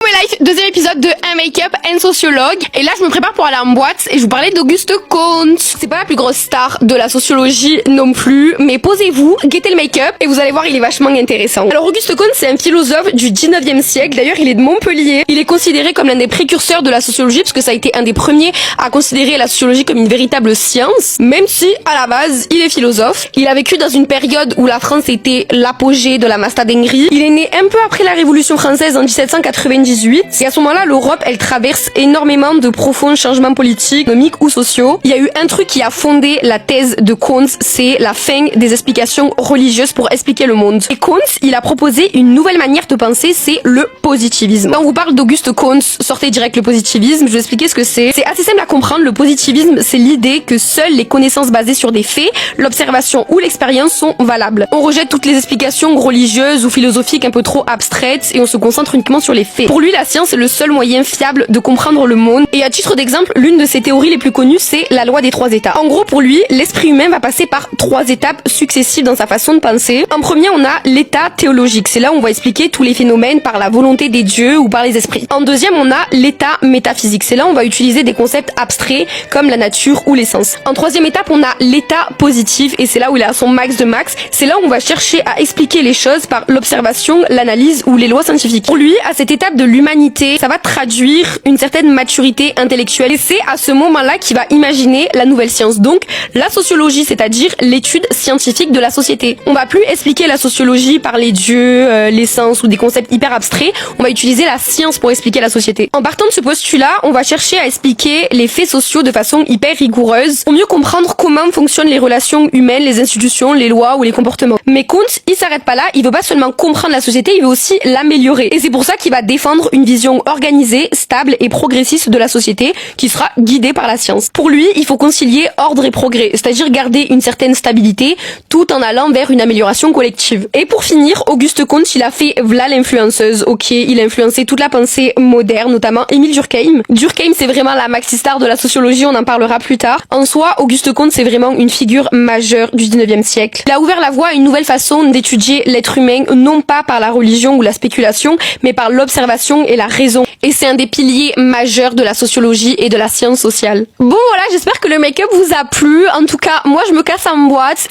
Coucou les life, deuxième épisode de Un Make-up, un sociologue. Et là je me prépare pour aller en boîte et je vous parlais d'Auguste Comte. C'est pas la plus grosse star de la sociologie non plus, mais posez-vous, guettez le make-up et vous allez voir, il est vachement intéressant. Alors Auguste Comte, c'est un philosophe du 19e siècle, d'ailleurs il est de Montpellier. Il est considéré comme l'un des précurseurs de la sociologie parce que ça a été un des premiers à considérer la sociologie comme une véritable science, même si à la base il est philosophe. Il a vécu dans une période où la France était l'apogée de la mastadinguerie. Il est né un peu après la Révolution française en 1798 et à ce moment-là l'Europe elle traverse énormément de profonds changements politiques, économiques ou sociaux. Il y a eu un truc qui a fondé la thèse de Comte, c'est la fin des explications religieuses pour expliquer le monde. Et Comte, il a proposé une nouvelle manière de penser, c'est le positivisme. Quand on vous parle d'Auguste Comte, sortez direct le positivisme, je vais expliquer ce que c'est. C'est assez simple à comprendre, le positivisme c'est l'idée que seules les connaissances basées sur des faits, l'observation ou l'expérience sont valables. On rejette toutes les explications religieuses ou philosophiques un peu trop abstraites et on se concentre uniquement sur les faits. Pour lui, la science est le seul moyen fiable de comprendre le monde. Et à titre d'exemple, l'une de ses théories les plus connues, c'est la loi des 3 états. En gros, pour lui, l'esprit humain va passer par 3 étapes successives dans sa façon de penser. En premier, on a l'état théologique. C'est là où on va expliquer tous les phénomènes par la volonté des dieux ou par les esprits. En deuxième, on a l'état métaphysique. C'est là où on va utiliser des concepts abstraits comme la nature ou l'essence. En troisième étape, on a l'état positif et c'est là où il a son max de max. C'est là où on va chercher à expliquer les choses par l'observation, l'analyse ou les lois scientifiques. Pour lui, à cette étape de l'humanité, ça va traduire une certaine maturité intellectuelle et c'est à ce moment-là qu'il va imaginer la nouvelle science. Donc, la sociologie, c'est-à-dire l'étude scientifique de la société. On va plus expliquer la sociologie par les dieux, l'essence ou des concepts hyper abstraits. On va utiliser la science pour expliquer la société. En partant de ce postulat, on va chercher à expliquer les faits sociaux de façon hyper rigoureuse pour mieux comprendre comment fonctionnent les relations humaines, les institutions, les lois ou les comportements. Mais Comte, il s'arrête pas là, il veut pas seulement comprendre la société, il veut aussi l'améliorer. Et c'est pour ça qu'il va défendre une vision organisée, stable et progressiste de la société qui sera guidée par la science. Pour lui, il faut concilier ordre et progrès, c'est-à-dire garder une certaine stabilité tout en allant vers une amélioration collective. Et pour finir, Auguste Comte, il a fait v'là l'influenceuse, ok, il a influencé toute la pensée moderne, notamment Émile Durkheim. Durkheim, c'est vraiment la maxi-star de la sociologie, on en parlera plus tard. En soi, Auguste Comte, c'est vraiment une figure majeure du 19e siècle. Il a ouvert la voie à une nouvelle façon d'étudier l'être humain, non pas par la religion ou la spéculation, mais par l'observation et la raison. Et c'est un des piliers majeurs de la sociologie et de la science sociale. Bon voilà, j'espère que le make-up vous a plu. En tout cas, moi je me casse en boîte.